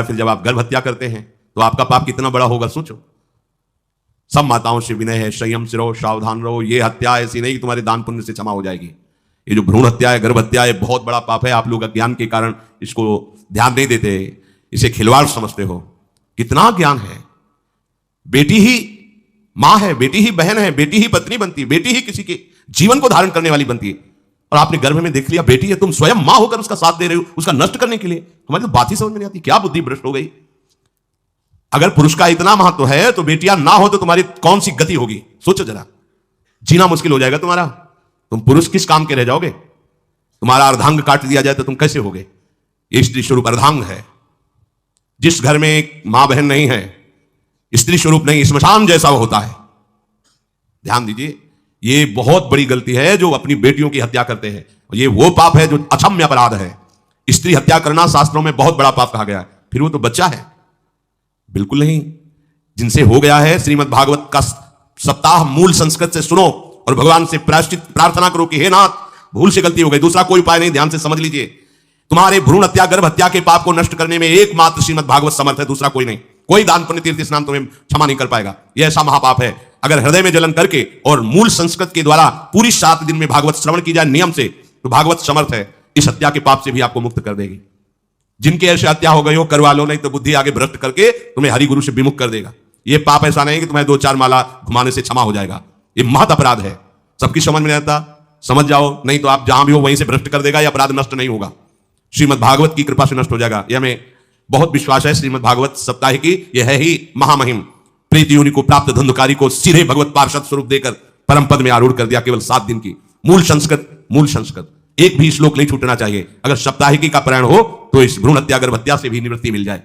फिर जब आप गर्भ हत्या करते हैं तो आपका पाप कितना बड़ा होगा सोचो। सब माताओं से विनय है, संयम से रहो, सावधान रहो। ये हत्या ऐसी नहीं कि तुम्हारे दान पुण्य से क्षमा हो जाएगी। ये जो भ्रूण हत्या है, गर्भ हत्या है, बहुत बड़ा पाप है। आप लोग अज्ञान के कारण इसको ध्यान नहीं देते, इसे खिलवाड़ समझते हो। कितना ज्ञान है। बेटी ही मां है, बेटी ही बहन है, बेटी ही पत्नी बनती है, बेटी ही किसी के जीवन को धारण करने वाली बनती है। और आपने गर्भ में देख लिया बेटी है, तुम स्वयं मां होकर उसका साथ दे रहे हो, उसका नष्ट करने के लिए। हमारी तो बात ही समझ में नहीं आती, क्या बुद्धि भ्रष्ट हो गई। अगर पुरुष का इतना महत्व है तो बेटियां ना हो तो तुम्हारी कौन सी गति होगी सोचो जरा। जीना मुश्किल हो जाएगा तुम्हारा। तुम पुरुष किस काम के रह जाओगे। तुम्हारा अर्धांग काट दिया जाए तो तुम कैसे होगे। ये स्त्री स्वरूप अर्धांग है। जिस घर में एक मां बहन नहीं है, स्त्री स्वरूप नहीं, स्मशान जैसा होता है। ध्यान दीजिए, ये बहुत बड़ी गलती है जो अपनी बेटियों की हत्या करते हैं। ये वो पाप है जो अक्षम्य अपराध है। स्त्री हत्या करना शास्त्रों में बहुत बड़ा पाप कहा गया है। फिर वो तो बच्चा है, बिल्कुल नहीं। जिनसे हो गया है, श्रीमद् भागवत का सप्ताह मूल संस्कृत से सुनो और भगवान से प्रायश्चित प्रार्थना करो कि हे नाथ, भूल से गलती हो गई, दूसरा कोई उपाय नहीं। ध्यान से समझ लीजिए, तुम्हारे भ्रूण हत्या गर्भ हत्या के पाप को नष्ट करने में एकमात्र श्रीमद् भागवत समर्थ है, दूसरा कोई नहीं। कोई दान पुण्य तीर्थ स्नान तुम्हें क्षमा नहीं कर पाएगा। यह ऐसा महापाप है। अगर हृदय में जलन करके और मूल संस्कृत के द्वारा पूरी 7 दिन में भागवत श्रवण की जाए नियम से, तो भागवत समर्थ है, इस हत्या के पाप से भी आपको मुक्त कर देगी। जिनके ऐसे हत्या हो गई हो करवा लो, नहीं तो बुद्धि आगे भ्रष्ट करके तुम्हें हरि गुरु से विमुख कर देगा। यह पाप ऐसा नहीं कि तुम्हें 2-4 माला घुमाने से क्षमा हो जाएगा। यह महत अपराध है। सबकी समझ में आता, समझ जाओ, नहीं तो आप जहां भी हो वहीं से भ्रष्ट कर देगा। यह अपराध नष्ट नहीं होगा, श्रीमद् भागवत की कृपा से नष्ट हो जाएगा। यह हमें बहुत विश्वास है। श्रीमद् भागवत सप्ताह की यह है ही महामहिम। प्रीति योनि को प्राप्त धंधकारी को सीधे भगवत पार्षद स्वरूप देकर परम पद में आरूढ़ कर दिया। केवल 7 दिन की मूल संस्कृत एक भी श्लोक नहीं छूटना चाहिए। अगर सप्ताहिकी का पारायण हो तो इस भ्रूण हत्या गर्भ हत्या से भी निवृत्ति मिल जाए।